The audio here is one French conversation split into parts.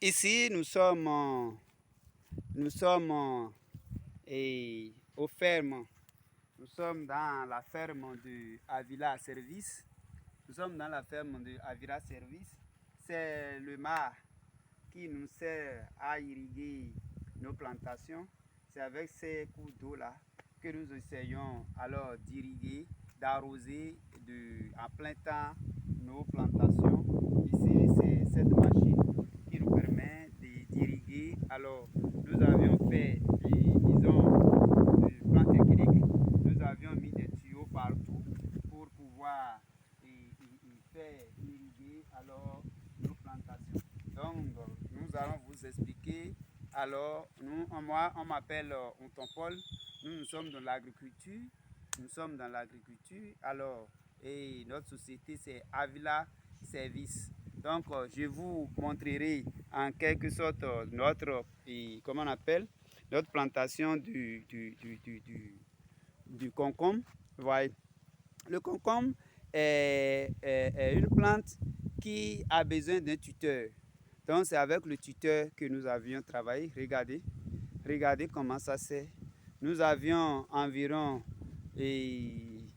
Ici, aux fermes. Nous sommes dans la ferme de Avila Service. Nous sommes dans la ferme de Avila Service. C'est le mât qui nous sert à irriguer nos plantations. C'est avec ces cours d'eau là que nous essayons alors d'irriguer, d'arroser en plein temps nos plantations. Ici, c'est cette machine qui nous permet d'irriguer. Alors, nous avions fait, disons, le plan technique. Nous avions mis des tuyaux partout pour pouvoir faire irriguer alors nos plantations. Donc, nous allons vous expliquer. Alors, moi, on m'appelle Onton-Paul. Nous sommes dans l'agriculture. Nous sommes dans l'agriculture. Alors, et notre société, c'est Avila Service. Donc, je vous montrerai en quelque sorte notre, comment on appelle, notre plantation du concombre. Voilà. Le concombre est une plante qui a besoin d'un tuteur. Donc, c'est avec le tuteur que nous avions travaillé. Regardez, regardez comment ça c'est. Nous avions environ 10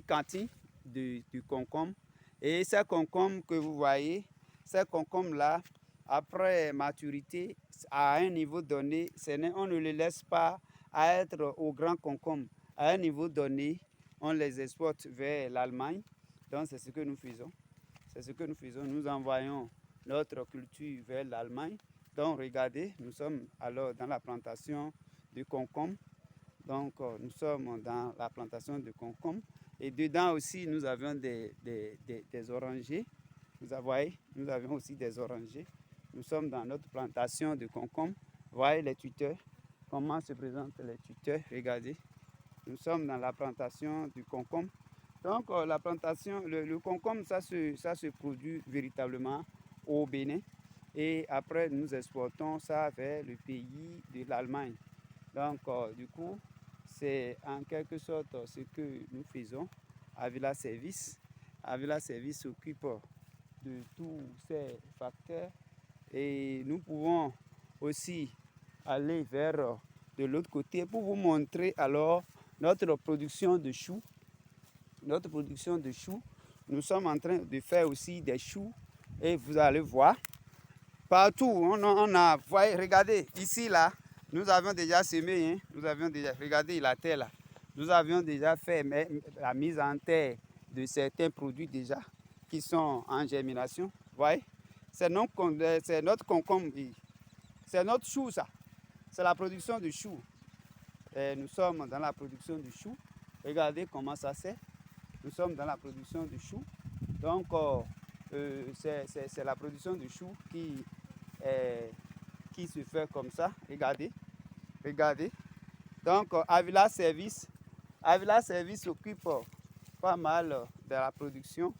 cantines du concombre. Et ces concombres que vous voyez, ces concombres-là, après maturité, à un niveau donné, on ne les laisse pas être au grand concombre. À un niveau donné, on les exporte vers l'Allemagne. Donc, c'est ce que nous faisons. C'est ce que nous faisons. Nous envoyons notre culture vers l'Allemagne. Donc, regardez, nous sommes alors dans la plantation de concombre. Donc, nous sommes dans la plantation de concombre. Et dedans aussi, nous avions des orangers. Vous voyez, nous avions aussi des orangers. Nous sommes dans notre plantation de concombre. Vous voyez les tuteurs, comment se présentent les tuteurs. Regardez, nous sommes dans la plantation du concombre. Donc, la plantation, le concombre, ça se produit véritablement au Bénin. Et après, nous exportons ça vers le pays de l'Allemagne. Donc, du coup, c'est en quelque sorte ce que nous faisons à Avila Service. Avila Service s'occupe de tous ces facteurs et nous pouvons aussi aller vers de l'autre côté pour vous montrer alors notre production de choux. Notre production de choux, nous sommes en train de faire aussi des choux et vous allez voir partout on a voyez, regardez ici là. Nous avions déjà semé, hein? Nous avions déjà, regardez la terre là. Nous avions déjà fait la mise en terre de certains produits déjà qui sont en germination. Vous voyez, c'est notre concombre, c'est notre chou ça. C'est la production de chou. Et nous sommes dans la production du chou. Regardez comment ça c'est. Nous sommes dans la production du chou. Donc, c'est la production du chou qui se fait comme ça. Regardez. Regardez. Donc, Avila Service s'occupe pas mal de la production.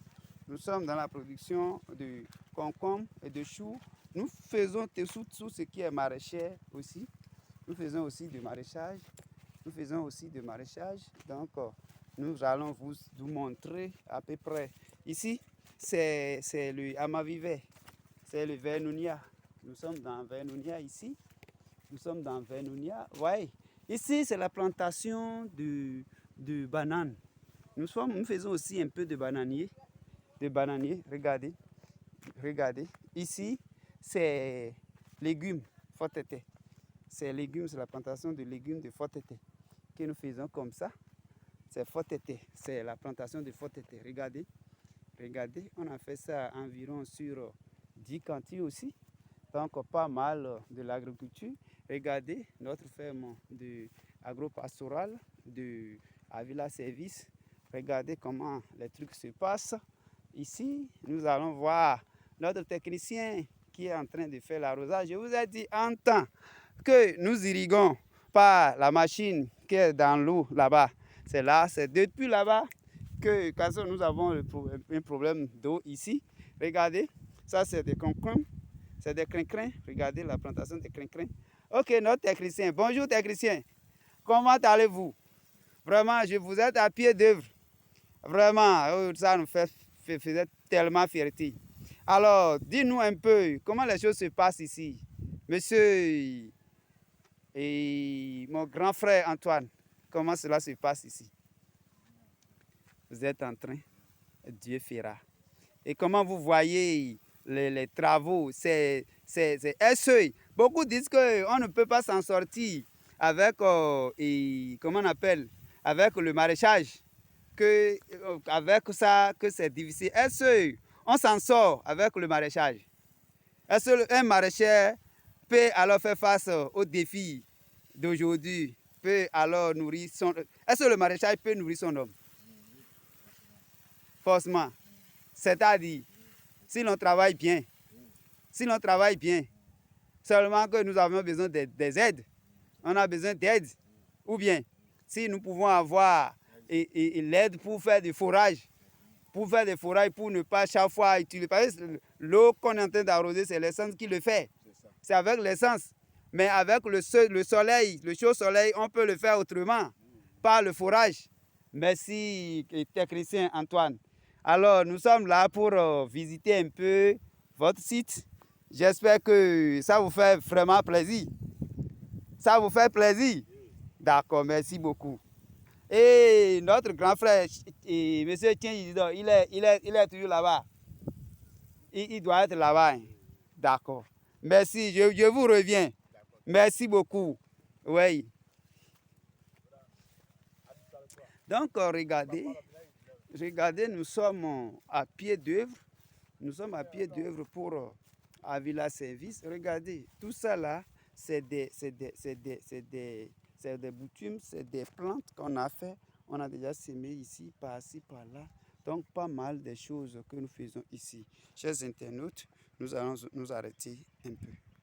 Nous sommes dans la production de concombre et de choux. Nous faisons tout ce qui est maraîcher aussi. Nous faisons aussi du maraîchage. Donc, nous allons vous montrer à peu près. Ici, c'est le Amavivet. C'est le Vernonia. Nous sommes dans Vernonia ici. Ouais. Ici, c'est la plantation de bananes. Nous faisons aussi un peu de bananier. Regardez. Regardez. Ici, c'est légumes, fotete. C'est la plantation de légumes de fotete que nous faisons comme ça. C'est fotete. C'est la plantation de fotete. Regardez. Regardez, on a fait ça environ sur 10 cantines aussi. Donc, pas mal de l'agriculture. Regardez notre ferme agro-pastorale de Avila Service. Regardez comment les trucs se passent. Ici, nous allons voir notre technicien qui est en train de faire l'arrosage. Je vous ai dit en temps que nous irriguons par la machine qui est dans l'eau là-bas. C'est depuis là-bas que quand nous avons un problème d'eau ici. Regardez, ça c'est des concombres. C'est des crincrins. Regardez la plantation des crincrins. Ok, notre technicien. Bonjour technicien. Comment allez-vous? Vraiment, je vous êtes à pied d'œuvre. Vraiment, ça nous faisait tellement fierté. Alors, dis-nous un peu comment les choses se passent ici. Monsieur et mon grand frère Antoine, comment cela se passe ici? Vous êtes en train, Dieu fera. Et comment vous voyez les travaux, c'est un seuil. Beaucoup disent qu'on ne peut pas s'en sortir avec, comment on appelle, avec le maraîchage, avec ça, que c'est difficile. Est-ce qu'on s'en sort avec le maraîchage? Est-ce qu'un maraîcher peut alors faire face aux défis d'aujourd'hui, peut alors nourrir son... Est-ce que le maraîchage peut nourrir son homme? Forcément. C'est-à-dire, si l'on travaille bien, seulement que nous avons besoin des aides, on a besoin d'aide, ou bien, si nous pouvons avoir l'aide pour faire des forages, pour ne pas chaque fois utiliser. Parce que l'eau qu'on est en train d'arroser, c'est l'essence qui le fait. C'est avec l'essence. Mais avec le soleil, le chaud soleil, on peut le faire autrement, par le forage. Merci, technicien Antoine. Alors, nous sommes là pour visiter un peu votre site. J'espère que ça vous fait vraiment plaisir. Ça vous fait plaisir? D'accord, merci beaucoup. Et notre grand frère, M. Tien, il est toujours là-bas. Il doit être là-bas. Hein. D'accord. Merci, je vous reviens. Merci beaucoup. Oui. Donc, regardez, nous sommes à pied d'œuvre. Nous sommes à pied d'œuvre pour Avila Service. Regardez, tout ça là, c'est des boutures, c'est des plantes qu'on a fait. On a déjà semé ici, par-ci, par-là. Donc, pas mal de choses que nous faisons ici. Chers internautes, nous allons nous arrêter un peu.